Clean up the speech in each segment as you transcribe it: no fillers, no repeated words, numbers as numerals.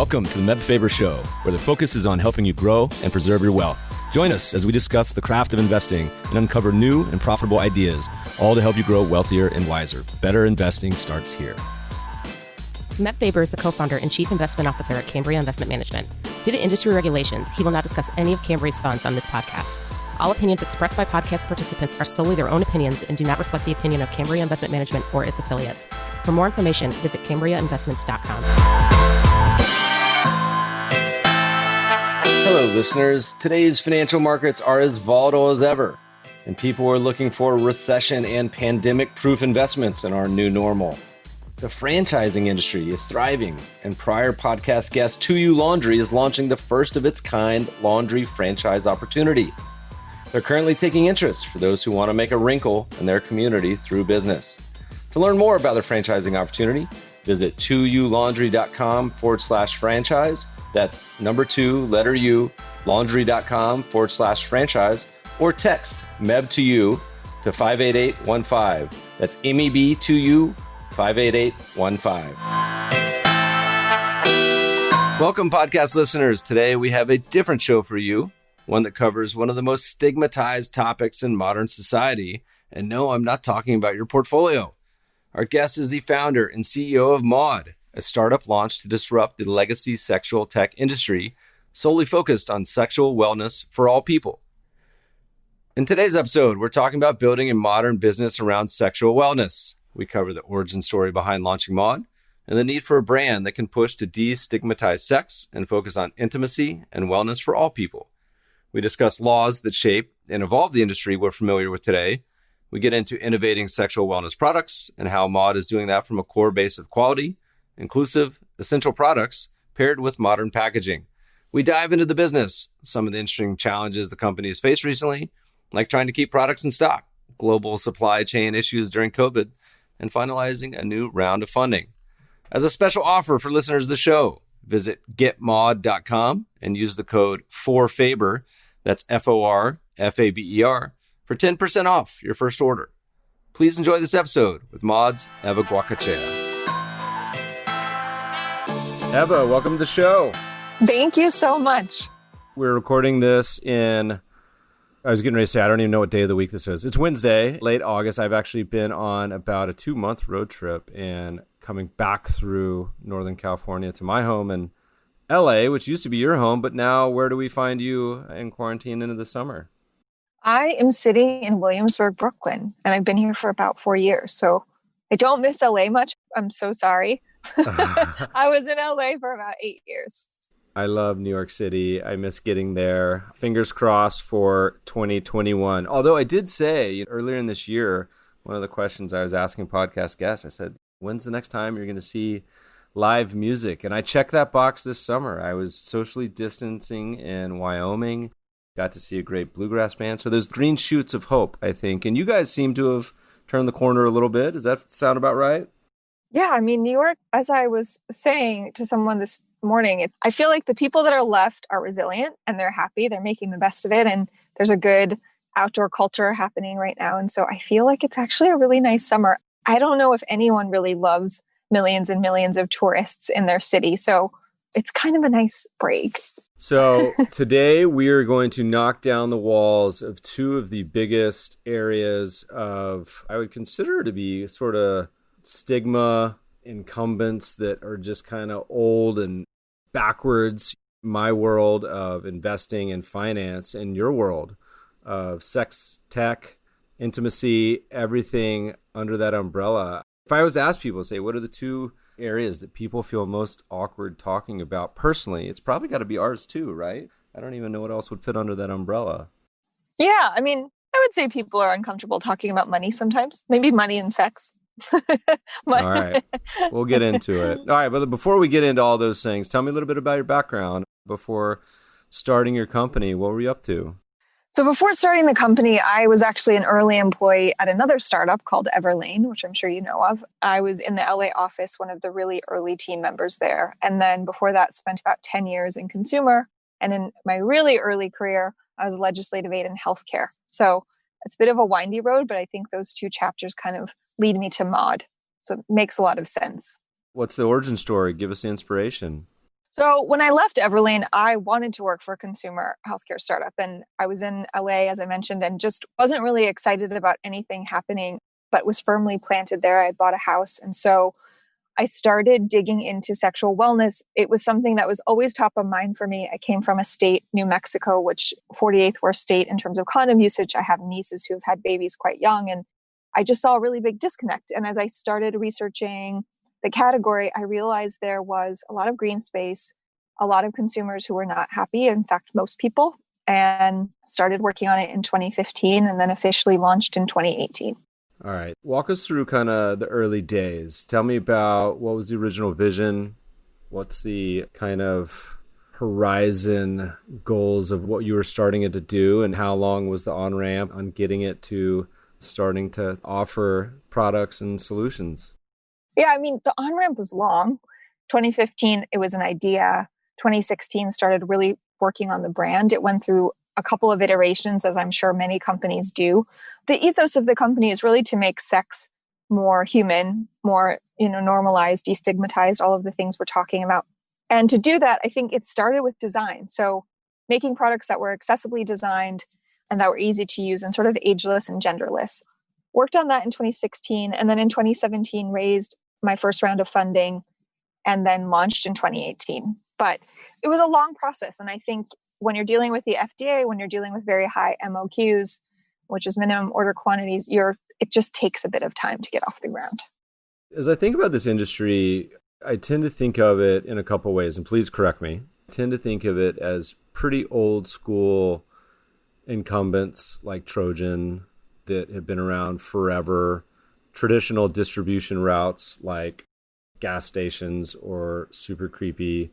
Welcome to the Faber Show, where the focus is on helping you grow and preserve your wealth. Join us as we discuss the craft of investing and uncover new and profitable ideas, all to help you grow wealthier and wiser. Better investing starts here. Matt Faber is the co-founder and chief investment officer at Cambria Investment Management. Due to industry regulations, he will not discuss any of Cambria's funds on this podcast. All opinions expressed by podcast participants are solely their own opinions and do not reflect the opinion of Cambria Investment Management or its affiliates. For more information, visit CambriaInvestments.com. Hello, listeners. Today's financial markets are as volatile as ever, and people are looking for recession and pandemic-proof investments in our new normal. The franchising industry is thriving, and prior podcast guest 2U Laundry is launching the first of its kind laundry franchise opportunity. They're currently taking interest for those who want to make a wrinkle in their community through business. To learn more about their franchising opportunity, visit 2ulaundry.com/franchise. That's number 2, letter U, laundry.com/franchise, or text MEB to you to 58815. That's MEB to you, 58815. Welcome, podcast listeners. Today we have a different show for you, one that covers one of the most stigmatized topics in modern society. And no, I'm not talking about your portfolio. Our guest is the founder and CEO of Maude, a startup launched to disrupt the legacy sexual tech industry, solely focused on sexual wellness for all people. In today's episode, we're talking about building a modern business around sexual wellness. We cover the origin story behind launching Maude and the need for a brand that can push to de-stigmatize sex and focus on intimacy and wellness for all people. We discuss laws that shape and evolve the industry we're familiar with today. We get into innovating sexual wellness products and how Maude is doing that from a core base of quality, inclusive, essential products paired with modern packaging. We dive into the business, some of the interesting challenges the company has faced recently, like trying to keep products in stock, global supply chain issues during COVID, and finalizing a new round of funding. As a special offer for listeners of the show, visit getmaude.com and use the code 4FABER, that's FORFABER, for 10% off your first order. Please enjoy this episode with Maude's Éva Goicochea. Éva, welcome to the show. Thank you so much. We're recording this I was getting ready to say, I don't even know what day of the week this is. It's Wednesday, late August. I've actually been on about a 2-month road trip and coming back through Northern California to my home in LA, which used to be your home, but now where do we find you in quarantine into the summer? I am sitting in Williamsburg, Brooklyn, and I've been here for about 4 years. So I don't miss LA much. I'm so sorry. I was in LA for about 8 years. I love New York City. I miss getting there. Fingers crossed for 2021. Although I did say earlier in this year, one of the questions I was asking podcast guests, I said, when's the next time you're going to see live music? And I checked that box this summer. I was socially distancing in Wyoming, got to see a great bluegrass band. So there's green shoots of hope, I think. And you guys seem to have turned the corner a little bit. Does that sound about right? Yeah, I mean, New York, as I was saying to someone this morning, I feel like the people that are left are resilient and they're happy. They're making the best of it. And there's a good outdoor culture happening right now. And so I feel like it's actually a really nice summer. I don't know if anyone really loves millions and millions of tourists in their city. So it's kind of a nice break. So today we are going to knock down the walls of two of the biggest areas of, I would consider to be sort of stigma incumbents that are just kind of old and backwards. My world of investing and finance and your world of sex, tech, intimacy, everything under that umbrella. If I was to ask people, say, what are the two areas that people feel most awkward talking about personally, it's probably got to be ours too, right? I don't even know what else would fit under that umbrella. Yeah, I mean, I would say people are uncomfortable talking about money sometimes. Maybe money and sex. All right, we'll get into it. All right, but before we get into all those things, tell me a little bit about your background. Before starting your company, what were you up to? So before starting the company, I was actually an early employee at another startup called Everlane, which I'm sure you know of. I was in the LA office, one of the really early team members there. And then before that, spent about 10 years in consumer. And in my really early career, I was legislative aide in healthcare. So it's a bit of a windy road, but I think those two chapters kind of lead me to Maude. So it makes a lot of sense. What's the origin story? Give us the inspiration. So when I left Everlane, I wanted to work for a consumer healthcare startup. And I was in LA, as I mentioned, and just wasn't really excited about anything happening, but was firmly planted there. I had bought a house. And so I started digging into sexual wellness. It was something that was always top of mind for me. I came from a state, New Mexico, which 48th worst state in terms of condom usage. I have nieces who've had babies quite young, and I just saw a really big disconnect. And as I started researching the category, I realized there was a lot of green space, a lot of consumers who were not happy. In fact, most people, and started working on it in 2015 and then officially launched in 2018. All right. Walk us through kind of the early days. Tell me about what was the original vision? What's the kind of horizon goals of what you were starting it to do, and how long was the on-ramp on getting it to starting to offer products and solutions? Yeah, I mean, the on-ramp was long. 2015, it was an idea. 2016 started really working on the brand. It went through a couple of iterations, as I'm sure many companies do. The ethos of the company is really to make sex more human, more, normalized, destigmatized, all of the things we're talking about. And to do that, I think it started with design. So making products that were accessibly designed and that were easy to use and sort of ageless and genderless. Worked on that in 2016, and then in 2017 raised my first round of funding and then launched in 2018. But it was a long process. And I think when you're dealing with the FDA, when you're dealing with very high MOQs, which is minimum order quantities, it just takes a bit of time to get off the ground. As I think about this industry, I tend to think of it in a couple of ways, and please correct me. I tend to think of it as pretty old school incumbents like Trojan that have been around forever, traditional distribution routes like gas stations or super creepy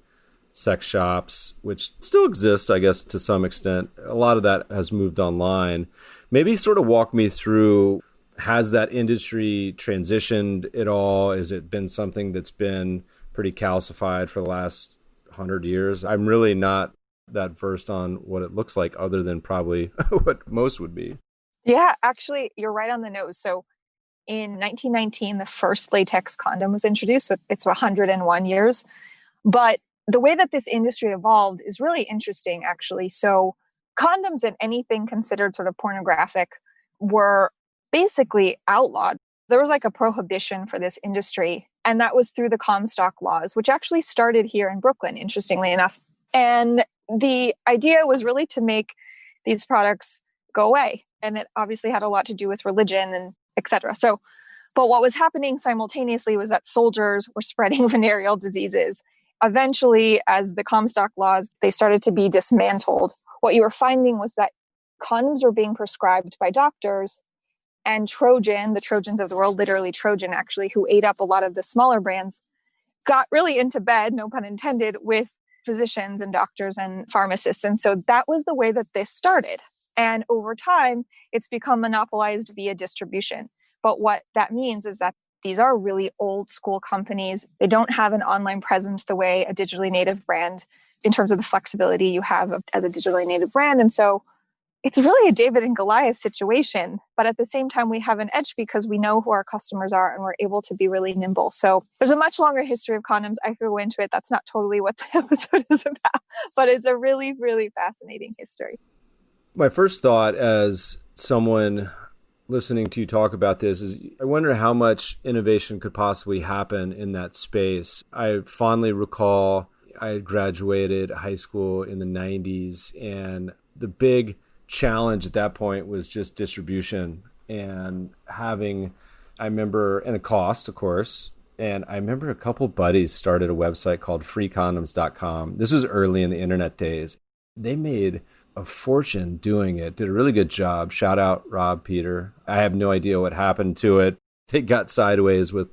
sex shops, which still exist, I guess, to some extent. A lot of that has moved online. Maybe sort of walk me through, has that industry transitioned at all? Has it been something that's been pretty calcified for the last 100 years? I'm really not that versed on what it looks like, other than probably what most would be. Yeah, actually, you're right on the nose. So in 1919, the first latex condom was introduced. It's 101 years. But the way that this industry evolved is really interesting, actually. So condoms and anything considered sort of pornographic were basically outlawed. There was like a prohibition for this industry, and that was through the Comstock laws, which actually started here in Brooklyn, interestingly enough. And the idea was really to make these products go away. And it obviously had a lot to do with religion and et cetera. But what was happening simultaneously was that soldiers were spreading venereal diseases. Eventually, as the Comstock laws, they started to be dismantled. What you were finding was that condoms were being prescribed by doctors, and Trojan, the Trojans of the world, literally Trojan actually, who ate up a lot of the smaller brands, got really into bed, no pun intended, with physicians and doctors and pharmacists. And so that was the way that this started. And over time, it's become monopolized via distribution. But what that means is that these are really old school companies. They don't have an online presence the way a digitally native brand, in terms of the flexibility you have as a digitally native brand. And so it's really a David and Goliath situation. But at the same time, we have an edge because we know who our customers are and we're able to be really nimble. So there's a much longer history of condoms. I could go into it. That's not totally what the episode is about, but it's a really, really fascinating history. My first thought as someone listening to you talk about this is, I wonder how much innovation could possibly happen in that space. I fondly recall I had graduated high school in the 90s, and the big challenge at that point was just distribution and having, I remember, and the cost, of course. And I remember a couple buddies started a website called freecondoms.com. This was early in the internet days. They made a fortune doing it, did a really good job. Shout out Rob, Peter. I have no idea what happened to it. They got sideways with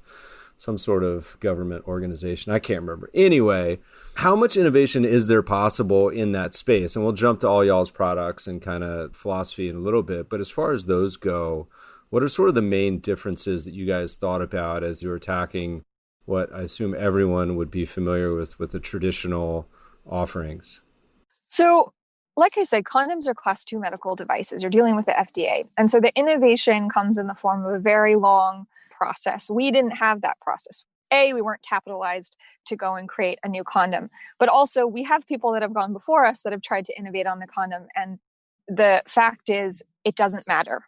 some sort of government organization. I can't remember. Anyway, how much innovation is there possible in that space? And we'll jump to all y'all's products and kind of philosophy in a little bit. But as far as those go, what are sort of the main differences that you guys thought about as you were attacking what I assume everyone would be familiar with the traditional offerings? So, like I said, condoms are class 2 medical devices. You're dealing with the FDA. And so the innovation comes in the form of a very long process. We didn't have that process. we weren't capitalized to go and create a new condom. But also we have people that have gone before us that have tried to innovate on the condom. And the fact is, it doesn't matter.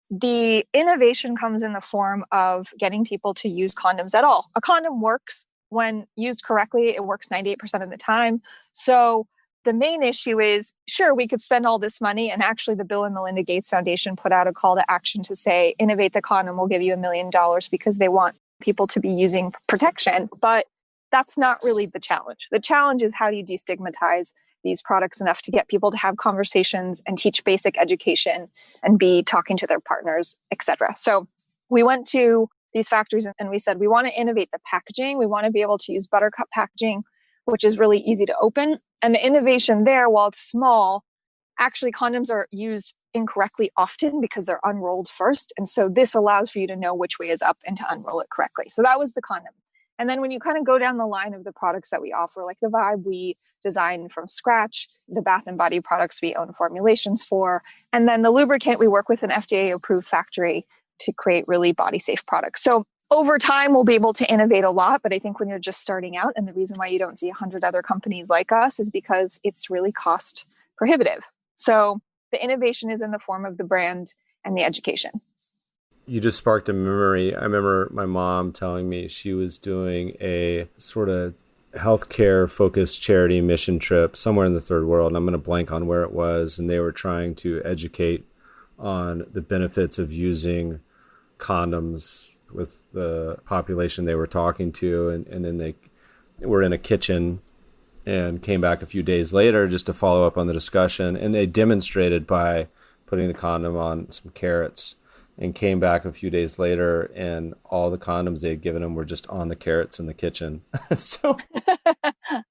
The innovation comes in the form of getting people to use condoms at all. A condom works when used correctly. It works 98% of the time. So the main issue is, sure, we could spend all this money. And actually, the Bill and Melinda Gates Foundation put out a call to action to say, innovate the condom, we'll give you $1 million, because they want people to be using protection. But that's not really the challenge. The challenge is, how do you destigmatize these products enough to get people to have conversations and teach basic education and be talking to their partners, etc. So we went to these factories and we said, we want to innovate the packaging. We want to be able to use buttercup packaging, which is really easy to open. And the innovation there, while it's small, actually condoms are used incorrectly often because they're unrolled first. And so this allows for you to know which way is up and to unroll it correctly. So that was the condom. And then when you kind of go down the line of the products that we offer, like the Vibe, we design from scratch. The Bath and Body products, we own formulations for. And then the lubricant, we work with an FDA-approved factory to create really body-safe products. So over time, we'll be able to innovate a lot. But I think when you're just starting out, and the reason why you don't see 100 other companies like us is because it's really cost prohibitive. So the innovation is in the form of the brand and the education. You just sparked a memory. I remember my mom telling me she was doing a sort of healthcare focused charity mission trip somewhere in the third world. And I'm going to blank on where it was. And they were trying to educate on the benefits of using condoms with the population they were talking to. And then they were in a kitchen and came back a few days later just to follow up on the discussion. And they demonstrated by putting the condom on some carrots, and came back a few days later and all the condoms they had given them were just on the carrots in the kitchen. So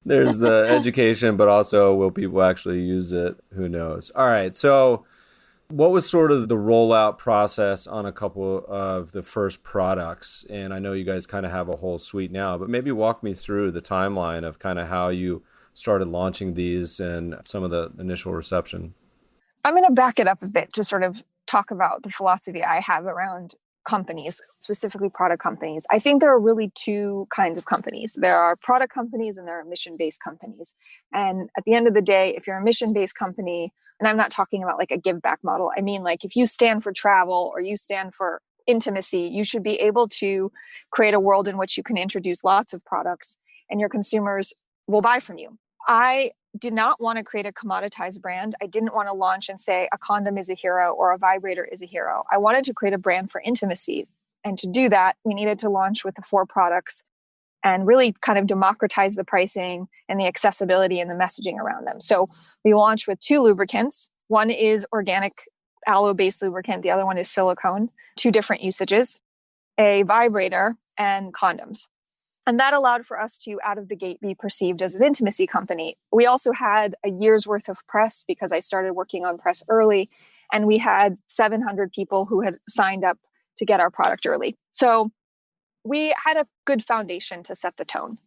there's the education, but also will people actually use it? Who knows? All right. So what was sort of the rollout process on a couple of the first products? And I know you guys kind of have a whole suite now, but maybe walk me through the timeline of kind of how you started launching these and some of the initial reception. I'm going to back it up a bit to sort of talk about the philosophy I have around companies, specifically product companies. I think there are really two kinds of companies. There are product companies and there are mission-based companies. And at the end of the day, if you're a mission-based company, and I'm not talking about like a give back model, I mean, like if you stand for travel or you stand for intimacy, you should be able to create a world in which you can introduce lots of products and your consumers will buy from you. I did not want to create a commoditized brand. I didn't want to launch and say a condom is a hero or a vibrator is a hero. I wanted to create a brand for intimacy. And to do that, we needed to launch with the 4 products and really kind of democratize the pricing and the accessibility and the messaging around them. So we launched with 2 lubricants. One is organic aloe-based lubricant. The other one is silicone, 2 different usages, a vibrator, and condoms. And that allowed for us to, out of the gate, be perceived as an intimacy company. We also had a year's worth of press because I started working on press early, and we had 700 people who had signed up to get our product early. So we had a good foundation to set the tone.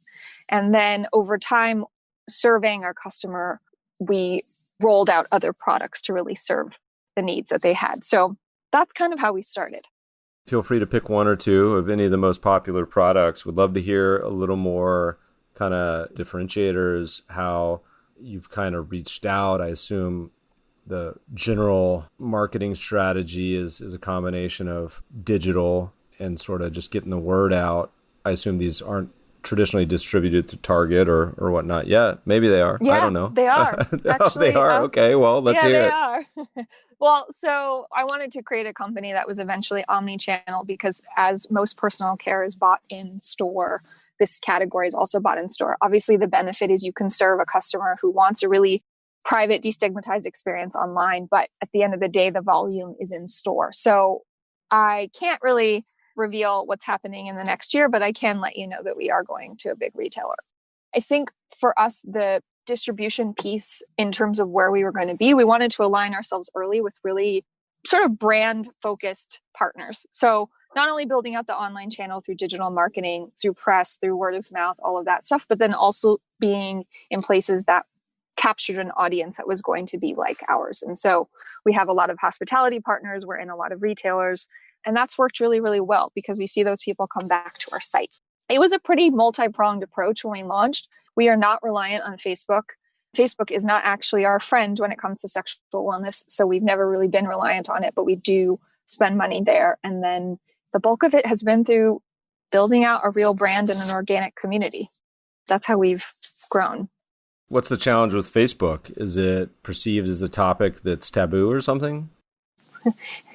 And then over time, surveying our customer, we rolled out other products to really serve the needs that they had. So that's kind of how we started. Feel free to pick one or two of any of the most popular products. Would love to hear a little more kind of differentiators, how you've kind of reached out. I assume the general marketing strategy is a combination of digital and sort of just getting the word out. I assume these aren't traditionally distributed to Target or whatnot yet. Maybe they are. Yeah, I don't know. They are. Actually, they are. Okay. Well, let's hear it. Yeah, they are. Well, so I wanted to create a company that was eventually omni-channel because as most personal care is bought in store, this category is also bought in store. Obviously, the benefit is you can serve a customer who wants a really private, destigmatized experience online. But at the end of the day, the volume is in store. So I can't really reveal what's happening in the next year, but I can let you know that we are going to a big retailer. I think for us, the distribution piece in terms of where we were going to be, we wanted to align ourselves early with really sort of brand focused partners. So not only building out the online channel through digital marketing, through press, through word of mouth, all of that stuff, but then also being in places that captured an audience that was going to be like ours. And so we have a lot of hospitality partners. We're in a lot of retailers. And that's worked really, really well because we see those people come back to our site. It was a pretty multi-pronged approach when we launched. We are not reliant on Facebook. Facebook is not actually our friend when it comes to sexual wellness. So we've never really been reliant on it, but we do spend money there. And then the bulk of it has been through building out a real brand and an organic community. That's how we've grown. What's the challenge with Facebook? Is it perceived as a topic that's taboo or something?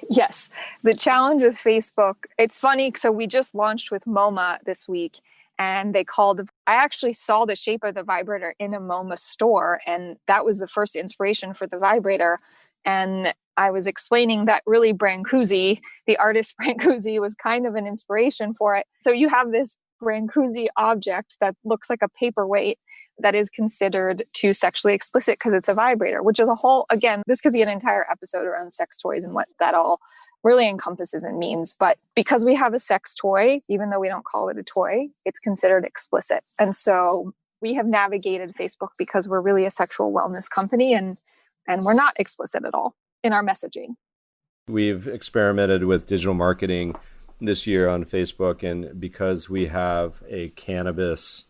Yes. The challenge with Facebook, it's funny. So we just launched with MoMA this week, and I actually saw the shape of the vibrator in a MoMA store. And that was the first inspiration for the vibrator. And I was explaining that really Brancusi, the artist Brancusi, was kind of an inspiration for it. So you have this Brancusi object that looks like a paperweight that is considered too sexually explicit because it's a vibrator, which is a whole, again, this could be an entire episode around sex toys and what that all really encompasses and means. But because we have a sex toy, even though we don't call it a toy, it's considered explicit. And so we have navigated Facebook because we're really a sexual wellness company and we're not explicit at all in our messaging. We've experimented with digital marketing this year on Facebook, and because we have a cannabis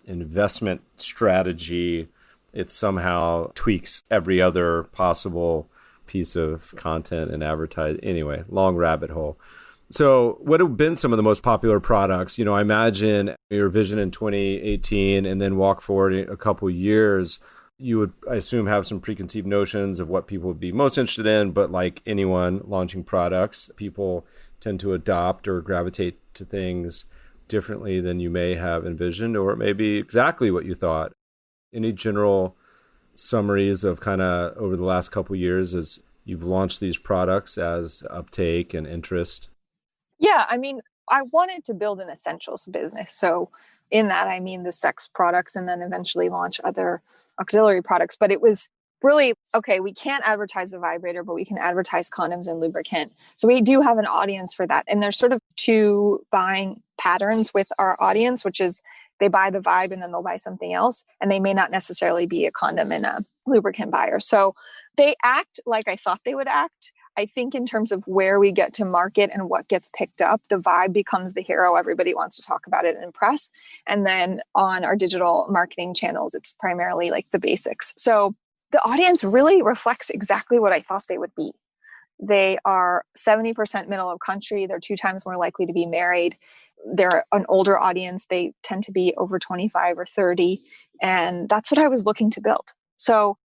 investment strategy, it somehow tweaks every other possible piece of content and advertise. Anyway, long rabbit hole. So what have been some of the most popular products? I imagine your vision in 2018 and then walk forward a couple of years, you would, I assume, have some preconceived notions of what people would be most interested in, but like anyone launching products, people tend to adopt or gravitate to things differently than you may have envisioned, or it may be exactly what you thought. Any general summaries of kind of over the last couple of years as you've launched these products as uptake and interest? Yeah, I mean, I wanted to build an essentials business. So in that, I mean the sex products and then eventually launch other auxiliary products. But it was really, okay, we can't advertise the vibrator, but we can advertise condoms and lubricant. So we do have an audience for that. And there's sort of two buying patterns with our audience, which is they buy the vibe and then they'll buy something else. And they may not necessarily be a condom and a lubricant buyer. So they act like I thought they would act. I think in terms of where we get to market and what gets picked up, the vibe becomes the hero. Everybody wants to talk about it and impress. And then on our digital marketing channels, it's primarily like the basics. So the audience really reflects exactly what I thought they would be. They are 70% middle of country. They're 2 times more likely to be married. They're an older audience. They tend to be over 25 or 30. And that's what I was looking to build. So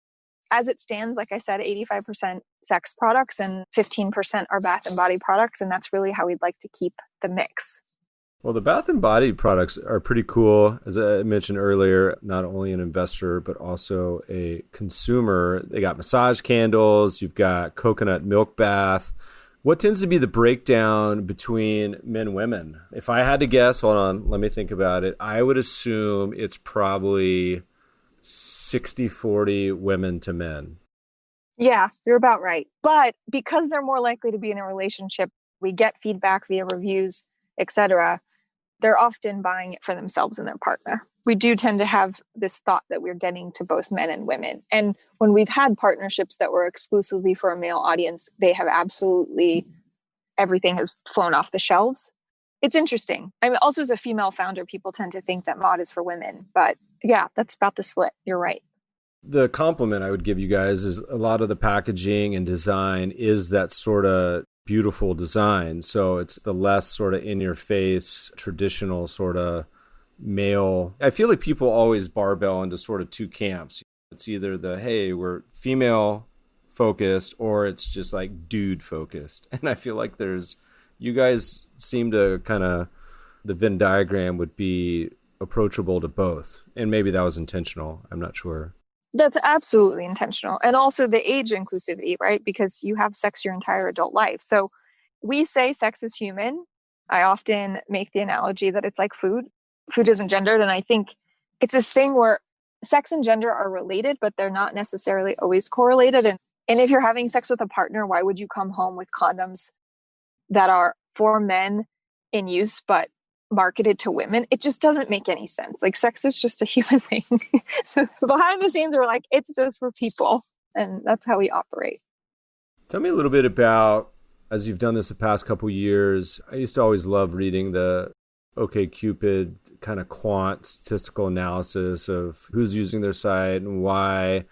as it stands, like I said, 85% sex products and 15% are bath and body products. And that's really how we'd like to keep the mix. Well, the bath and body products are pretty cool. As I mentioned earlier, not only an investor, but also a consumer. They got massage candles. You've got coconut milk bath. What tends to be the breakdown between men and women? If I had to guess, hold on, let me think about it. I would assume it's probably 60-40 women to men. Yeah, you're about right. But because they're more likely to be in a relationship, we get feedback via reviews, etc. They're often buying it for themselves and their partner. We do tend to have this thought that we're getting to both men and women. And when we've had partnerships that were exclusively for a male audience, they have absolutely, everything has flown off the shelves. It's interesting. I mean, also as a female founder, people tend to think that Maude is for women. But yeah, that's about the split. You're right. The compliment I would give you guys is a lot of the packaging and design is that sort of beautiful design. So it's the less sort of in your face, traditional sort of male. I feel like people always barbell into sort of 2 camps. It's either the, hey, we're female focused, or it's just like dude focused. And I feel like you guys seem to kind of, the Venn diagram would be approachable to both. And maybe that was intentional. I'm not sure. That's absolutely intentional. And also the age inclusivity, right? Because you have sex your entire adult life. So we say sex is human. I often make the analogy that it's like food. Food isn't gendered. And I think it's this thing where sex and gender are related, but they're not necessarily always correlated. And if you're having sex with a partner, why would you come home with condoms that are for men in use, but marketed to women? It just doesn't make any sense. Like, sex is just a human thing. So behind the scenes, we're like, it's just for people. And that's how we operate. Tell me a little bit about, as you've done this the past couple of years, I used to always love reading the OkCupid kind of quant statistical analysis of who's using their site and why.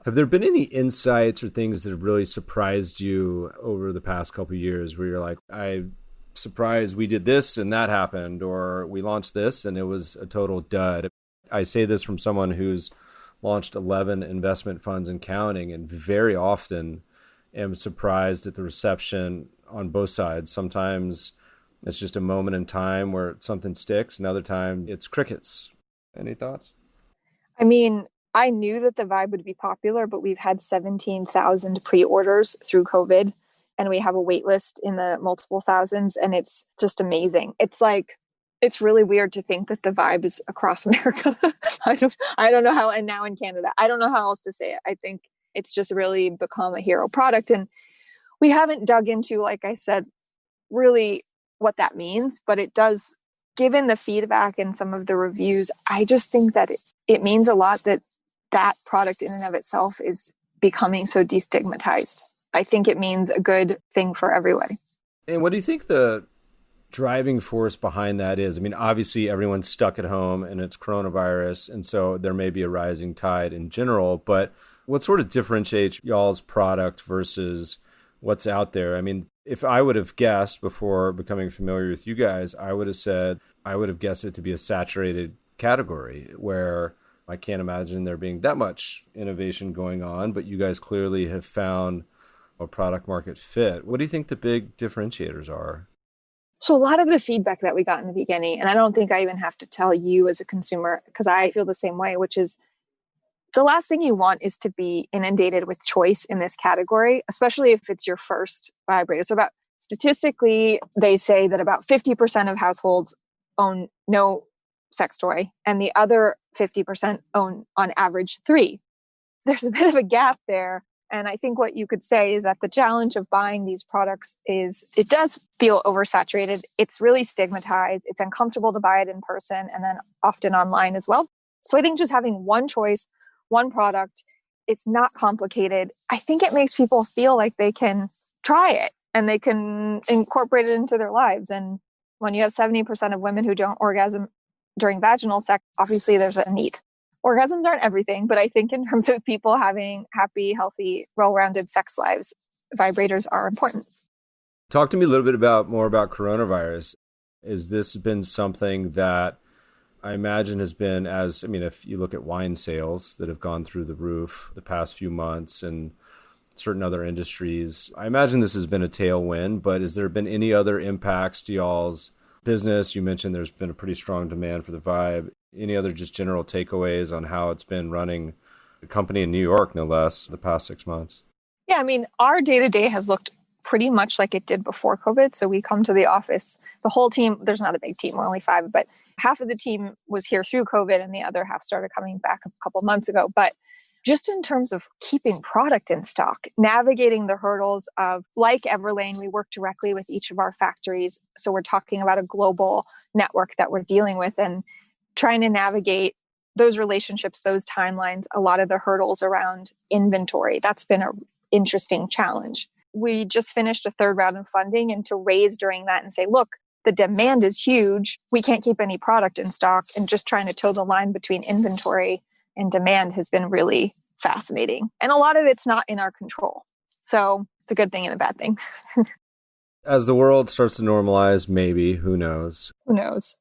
Have there been any insights or things that have really surprised you over the past couple of years where you're like, I'm surprised we did this and that happened, or we launched this and it was a total dud? I say this from someone who's launched 11 investment funds and counting, and very often am surprised at the reception on both sides. Sometimes it's just a moment in time where something sticks. Another time it's crickets. Any thoughts? I mean, I knew that the Vibe would be popular, but we've had 17,000 pre-orders through COVID, and we have a wait list in the multiple thousands, and it's just amazing. It's really weird to think that the Vibe is across America. I don't know how, and now in Canada. I don't know how else to say it. I think it's just really become a hero product, and we haven't dug into, like I said, really what that means, but it does, given the feedback and some of the reviews, I just think that it means a lot that product in and of itself is becoming so destigmatized. I think it means a good thing for everybody. And what do you think the driving force behind that is? I mean, obviously everyone's stuck at home and it's coronavirus, and so there may be a rising tide in general, but what sort of differentiates y'all's product versus what's out there? I mean, if I would have guessed before becoming familiar with you guys, I would have guessed it to be a saturated category where I can't imagine there being that much innovation going on, but you guys clearly have found a product market fit. What do you think the big differentiators are? So a lot of the feedback that we got in the beginning, and I don't think I even have to tell you as a consumer, because I feel the same way, which is the last thing you want is to be inundated with choice in this category, especially if it's your first vibrator. So statistically, they say that about 50% of households own no sex toy, and the other 50% own on average 3. There's a bit of a gap there. And I think what you could say is that the challenge of buying these products is it does feel oversaturated. It's really stigmatized. It's uncomfortable to buy it in person and then often online as well. So I think just having one choice, one product, it's not complicated. I think it makes people feel like they can try it and they can incorporate it into their lives. And when you have 70% of women who don't orgasm during vaginal sex, obviously there's a need. Orgasms aren't everything, but I think in terms of people having happy, healthy, well-rounded sex lives, vibrators are important. Talk to me a little bit more about coronavirus. Has this been something that I imagine has been if you look at wine sales that have gone through the roof the past few months and certain other industries, I imagine this has been a tailwind, but has there been any other impacts to y'all's business? You mentioned there's been a pretty strong demand for the Vibe. Any other just general takeaways on how it's been running the company in New York, no less, the past 6 months? Yeah, I mean, our day-to-day has looked pretty much like it did before COVID. So we come to the office, the whole team, there's not a big team, we're only 5, but half of the team was here through COVID and the other half started coming back a couple months ago. But just in terms of keeping product in stock, navigating the hurdles of, like Everlane, we work directly with each of our factories. So we're talking about a global network that we're dealing with and trying to navigate those relationships, those timelines, a lot of the hurdles around inventory. That's been an interesting challenge. We just finished a 3rd round of funding, and to raise during that and say, look, the demand is huge. We can't keep any product in stock, and just trying to toe the line between inventory and demand has been really fascinating. And a lot of it's not in our control. So it's a good thing and a bad thing. As the world starts to normalize, maybe, who knows? Who knows?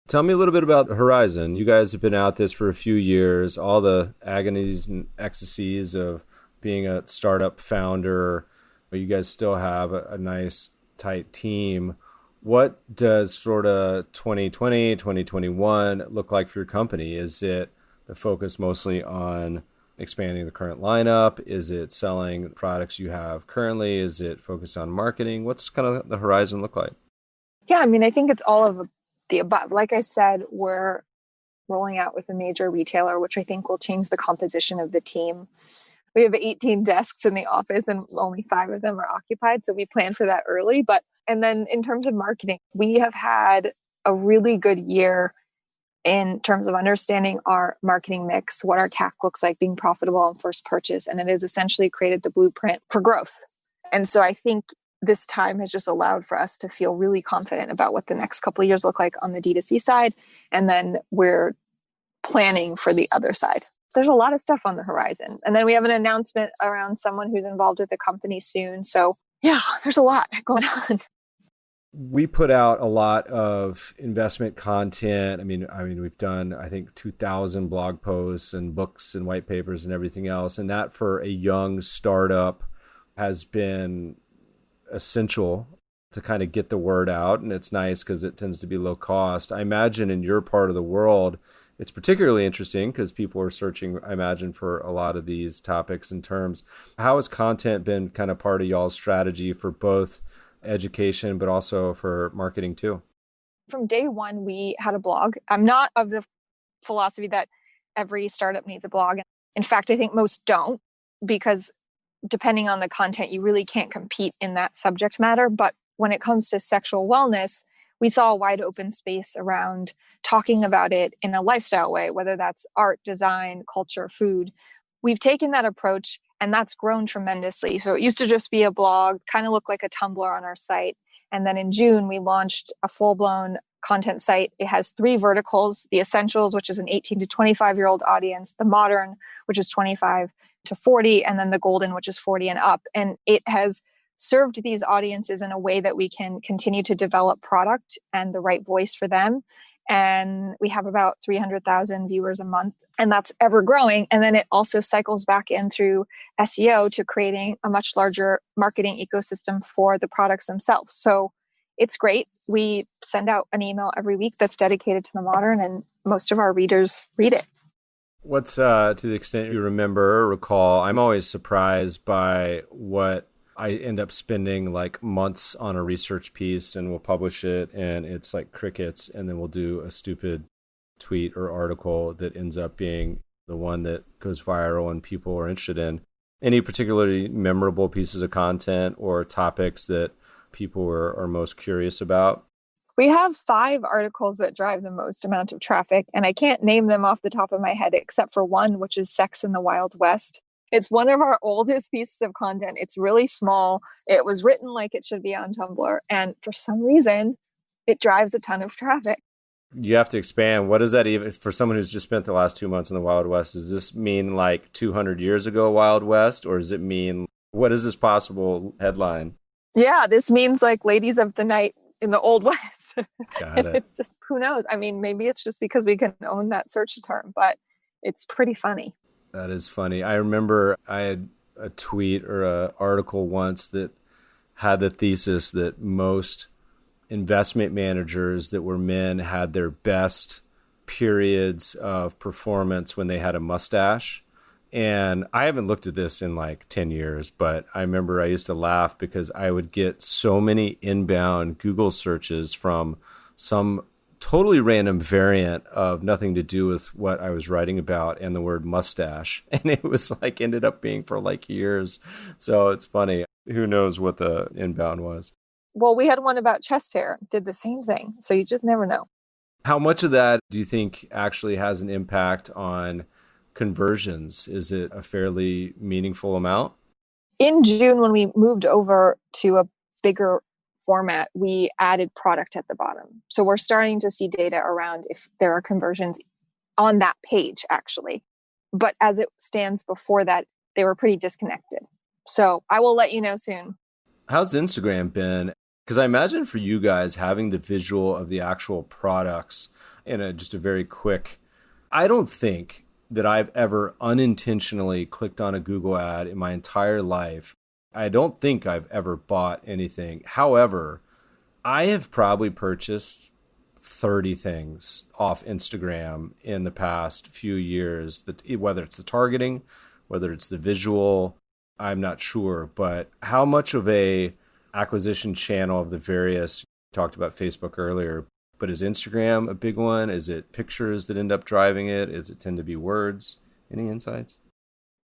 Tell me a little bit about Horizon. You guys have been at this for a few years, all the agonies and ecstasies of being a startup founder, but you guys still have a nice, tight team. What does sort of 2020, 2021 look like for your company? Is it the focus mostly on expanding the current lineup? Is it selling the products you have currently? Is it focused on marketing? What's kind of the horizon look like? Yeah, I mean, I think it's all of the above. Like I said, we're rolling out with a major retailer, which I think will change the composition of the team. We have 18 desks in the office and only 5 of them are occupied. So we plan for that early. And then in terms of marketing, we have had a really good year in terms of understanding our marketing mix, what our CAC looks like, being profitable on first purchase. And it has essentially created the blueprint for growth. And so I think this time has just allowed for us to feel really confident about what the next couple of years look like on the D2C side. And then we're planning for the other side. There's a lot of stuff on the horizon. And then we have an announcement around someone who's involved with the company soon. So yeah, there's a lot going on. We put out a lot of investment content. I mean, we've done, I think, 2,000 blog posts and books and white papers and everything else. And that for a young startup has been essential to kind of get the word out. And it's nice because it tends to be low cost. I imagine in your part of the world, it's particularly interesting because people are searching, I imagine, for a lot of these topics and terms. How has content been kind of part of y'all's strategy for both education, but also for marketing too? From day one, we had a blog. I'm not of the philosophy that every startup needs a blog. In fact, I think most don't, because depending on the content, you really can't compete in that subject matter. But when it comes to sexual wellness, we saw a wide open space around talking about it in a lifestyle way, whether that's art, design, culture, food. We've taken that approach and that's grown tremendously. So it used to just be a blog, kind of look like a Tumblr on our site. And then in June, we launched a full-blown content site. It has 3 verticals: the Essentials, which is an 18 to 25-year-old audience, the Modern, which is 25 to 40, and then the Golden, which is 40 and up. And it has served these audiences in a way that we can continue to develop product and the right voice for them. And we have about 300,000 viewers a month, and that's ever growing. And then it also cycles back in through SEO to creating a much larger marketing ecosystem for the products themselves. So it's great. We send out an email every week that's dedicated to the Modern, and most of our readers read it. What's, to the extent you remember or recall, I'm always surprised by what I end up spending like months on a research piece, and we'll publish it and it's like crickets, and then we'll do a stupid tweet or article that ends up being the one that goes viral and people are interested in. Any particularly memorable pieces of content or topics that people are most curious about? We have 5 articles that drive the most amount of traffic, and I can't name them off the top of my head except for one, which is Sex in the Wild West. It's one of our oldest pieces of content. It's really small. It was written like it should be on Tumblr. And for some reason, it drives a ton of traffic. You have to expand. What does that even, for someone who's just spent the last 2 months in the Wild West, does this mean like 200 years ago Wild West? Or does it mean, what is this possible headline? Yeah, this means like ladies of the night in the Old West. Got it. It's just, who knows? I mean, maybe it's just because we can own that search term, but it's pretty funny. That is funny. I remember I had a tweet or an article once that had the thesis that most investment managers that were men had their best periods of performance when they had a mustache. And I haven't looked at this in like 10 years, but I remember I used to laugh because I would get so many inbound Google searches from some totally random variant of nothing to do with what I was writing about and the word mustache. And it was like ended up being for like years. So it's funny. Who knows what the inbound was? Well, we had one about chest hair, did the same thing. So you just never know. How much of that do you think actually has an impact on conversions? Is it a fairly meaningful amount? In June, when we moved over to a bigger format, we added product at the bottom. So we're starting to see data around if there are conversions on that page, actually. But as it stands before that, they were pretty disconnected. So I will let you know soon. How's Instagram been? Because I imagine for you guys, having the visual of the actual products in just a very quick, I don't think that I've ever unintentionally clicked on a Google ad in my entire life. I don't think I've ever bought anything. However, I have probably purchased 30 things off Instagram in the past few years, whether it's the targeting, whether it's the visual, I'm not sure. But how much of a acquisition channel of the various, you talked about Facebook earlier, but is Instagram a big one? Is it pictures that end up driving it? Is it tend to be words? Any insights?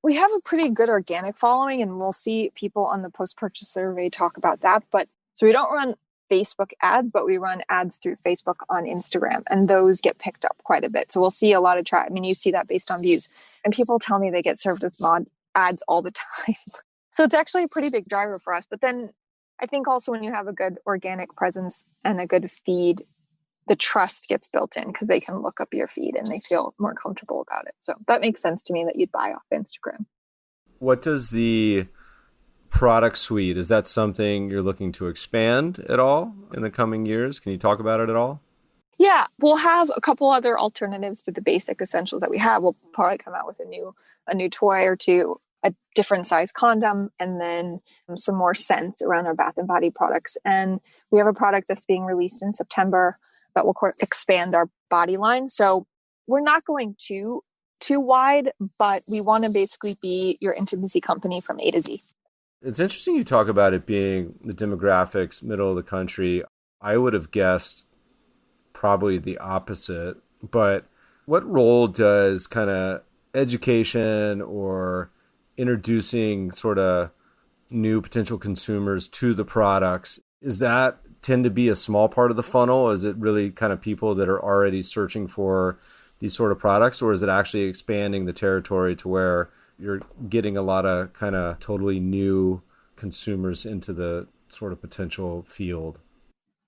We have a pretty good organic following, and we'll see people on the post-purchase survey talk about that. But so we don't run Facebook ads, but we run ads through Facebook on Instagram, and those get picked up quite a bit. So we'll see a lot of I mean, you see that based on views, and people tell me they get served with Maude ads all the time. So it's actually a pretty big driver for us. But then I think also when you have a good organic presence and a good feed, the trust gets built in because they can look up your feed and they feel more comfortable about it. So that makes sense to me that you'd buy off Instagram. What does the product suite, is that something you're looking to expand at all in the coming years? Can you talk about it at all? Yeah, we'll have a couple other alternatives to the basic essentials that we have. We'll probably come out with a new toy or two, a different size condom, and then some more scents around our bath and body products. And we have a product that's being released in September that will expand our body line. So we're not going too wide, but we want to basically be your intimacy company from A to Z. It's interesting you talk about it being the demographics, middle of the country. I would have guessed probably the opposite, but what role does kind of education or introducing sort of new potential consumers to the products, is that tend to be a small part of the funnel? Is it really kind of people that are already searching for these sort of products, or is it actually expanding the territory to where you're getting a lot of kind of totally new consumers into the sort of potential field?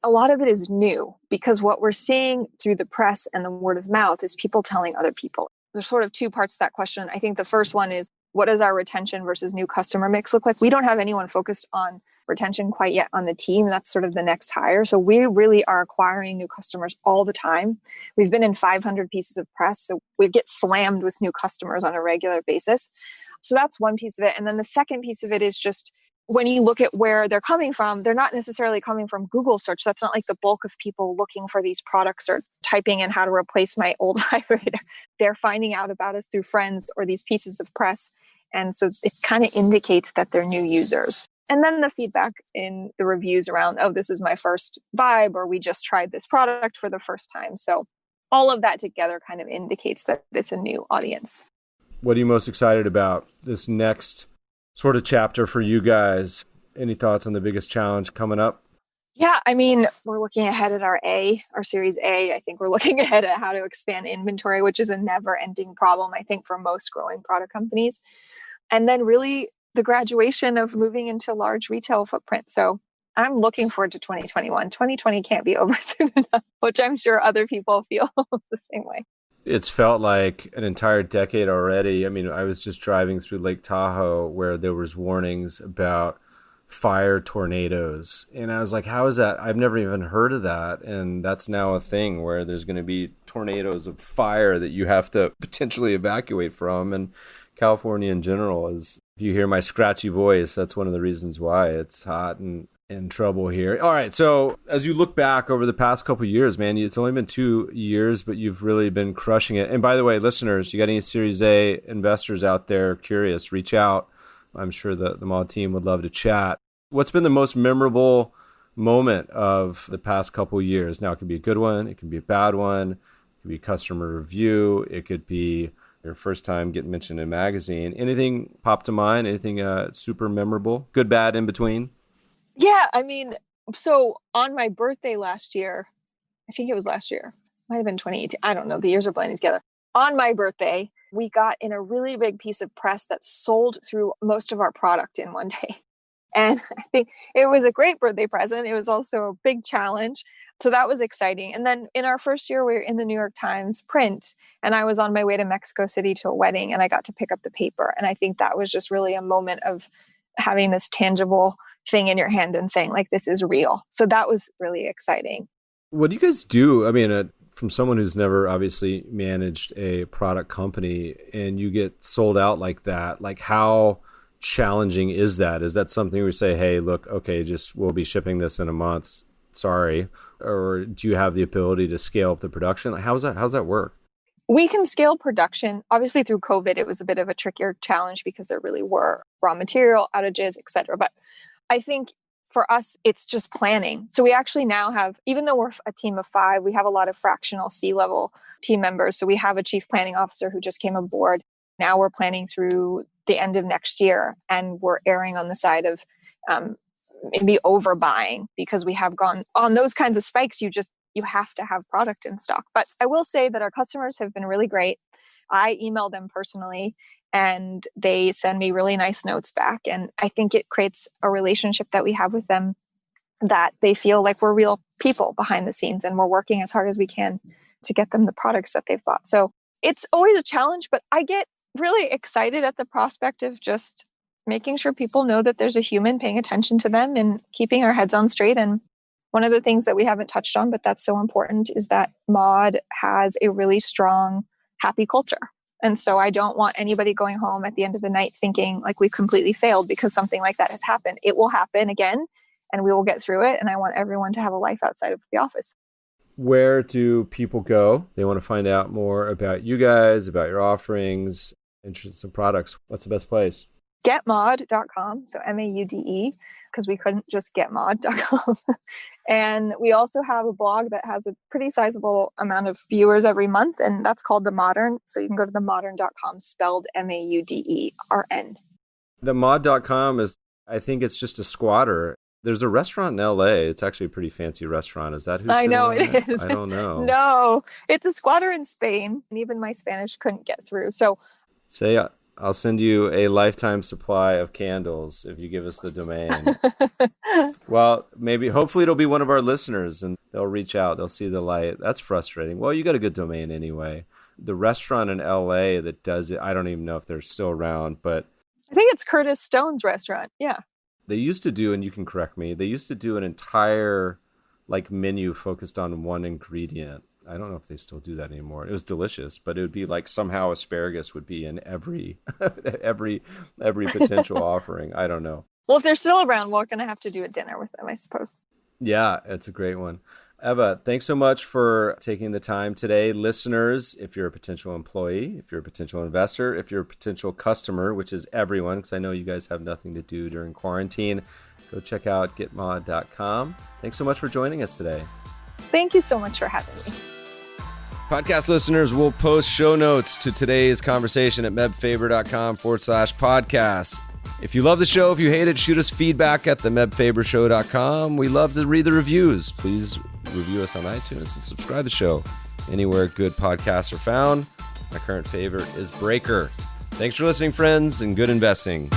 A lot of it is new because what we're seeing through the press and the word of mouth is people telling other people. There's sort of two parts to that question. I think the first one is, what does our retention versus new customer mix look like? We don't have anyone focused on retention quite yet on the team. That's sort of the next hire. So we really are acquiring new customers all the time. We've been in 500 pieces of press, so we get slammed with new customers on a regular basis. So that's one piece of it. And then the second piece of it is just when you look at where they're coming from, they're not necessarily coming from Google search. That's not like the bulk of people looking for these products or typing in how to replace my old vibrator. They're finding out about us through friends or these pieces of press. And so it kind of indicates that they're new users. And then the feedback in the reviews around, oh, this is my first vibe, or we just tried this product for the first time. So all of that together kind of indicates that it's a new audience. What are you most excited about this next sort of chapter for you guys? Any thoughts on the biggest challenge coming up? Yeah, I mean, we're looking ahead at our Series A. I think we're looking ahead at how to expand inventory, which is a never-ending problem, I think, for most growing product companies. And then really the graduation of moving into large retail footprint. So I'm looking forward to 2021. 2020 can't be over soon enough, which I'm sure other people feel the same way. It's felt like an entire decade already. I mean, I was just driving through Lake Tahoe where there was warnings about fire tornadoes. And I was like, how is that? I've never even heard of that. And that's now a thing where there's going to be tornadoes of fire that you have to potentially evacuate from. And California in general is, if you hear my scratchy voice, that's one of the reasons why it's hot and in trouble here. All right. So as you look back over the past couple of years, man, it's only been 2 years, but you've really been crushing it. And by the way, listeners, you got any Series A investors out there curious, reach out. I'm sure the Maude team would love to chat. What's been the most memorable moment of the past couple of years? Now, it could be a good one. It could be a bad one. It could be a customer review. It could be your first time getting mentioned in a magazine. Anything pop to mind? Anything super memorable? Good, bad, in between? Yeah, I mean, so on my birthday last year, I think it was last year, might have been 2018. I don't know. The years are blending together. On my birthday, we got in a really big piece of press that sold through most of our product in one day. And I think it was a great birthday present. It was also a big challenge. So that was exciting. And then in our first year, we were in the New York Times print, and I was on my way to Mexico City to a wedding, and I got to pick up the paper. And I think that was just really a moment of having this tangible thing in your hand and saying, like, this is real. So that was really exciting. What do you guys do? I mean, from someone who's never obviously managed a product company, and you get sold out like that, like how challenging is that? Is that something we say, hey, look, okay, we'll be shipping this in a month. Sorry. Or do you have the ability to scale up the production? Like, how's that work? We can scale production. Obviously, through COVID, it was a bit of a trickier challenge because there really were raw material outages, et cetera. But I think for us, it's just planning. So we actually now have, even though we're a team of 5, we have a lot of fractional C-level team members. So we have a chief planning officer who just came aboard. Now we're planning through the end of next year, and we're erring on the side of maybe overbuying because we have gone on those kinds of spikes. You have to have product in stock. But I will say that our customers have been really great. I email them personally and they send me really nice notes back. And I think it creates a relationship that we have with them that they feel like we're real people behind the scenes and we're working as hard as we can to get them the products that they've bought. So it's always a challenge, but I get really excited at the prospect of just making sure people know that there's a human paying attention to them and keeping our heads on straight. And one of the things that we haven't touched on, but that's so important, is that Maude has a really strong, happy culture. And so I don't want anybody going home at the end of the night thinking like we've completely failed because something like that has happened. It will happen again and we will get through it. And I want everyone to have a life outside of the office. Where do people go? They want to find out more about you guys, about your offerings, interests and products. What's the best place? Getmaude.com. So MAUDE, because we couldn't just getmaude.com. And we also have a blog that has a pretty sizable amount of viewers every month, and that's called The Modern. So you can go to themodern.com, spelled MAUDERN. Themod.com is, I think it's just a squatter. There's a restaurant in LA. It's actually a pretty fancy restaurant. Is that who's I know it is. I don't know. No, it's a squatter in Spain. And even my Spanish couldn't get through. So say I'll send you a lifetime supply of candles if you give us the domain. Well, hopefully it'll be one of our listeners and they'll reach out. They'll see the light. That's frustrating. Well, you got a good domain anyway. The restaurant in LA that does it, I don't even know if they're still around, but I think it's Curtis Stone's restaurant. Yeah. They used to do, and you can correct me, they used to do an entire menu focused on one ingredient. I don't know if they still do that anymore. It was delicious, but it would be like somehow asparagus would be in every potential offering. I don't know. Well, if they're still around, we're going to have to do a dinner with them, I suppose. Yeah, it's a great one. Eva, thanks so much for taking the time today. Listeners, if you're a potential employee, if you're a potential investor, if you're a potential customer, which is everyone, because I know you guys have nothing to do during quarantine, go check out getmaude.com. Thanks so much for joining us today. Thank you so much for having me. Podcast listeners will post show notes to today's conversation at mebfaber.com/podcast. If you love the show, if you hate it, shoot us feedback at themebfabershow.com. We love to read the reviews. Please review us on iTunes and subscribe to the show anywhere good podcasts are found. My current favorite is Breaker. Thanks for listening, friends, and good investing.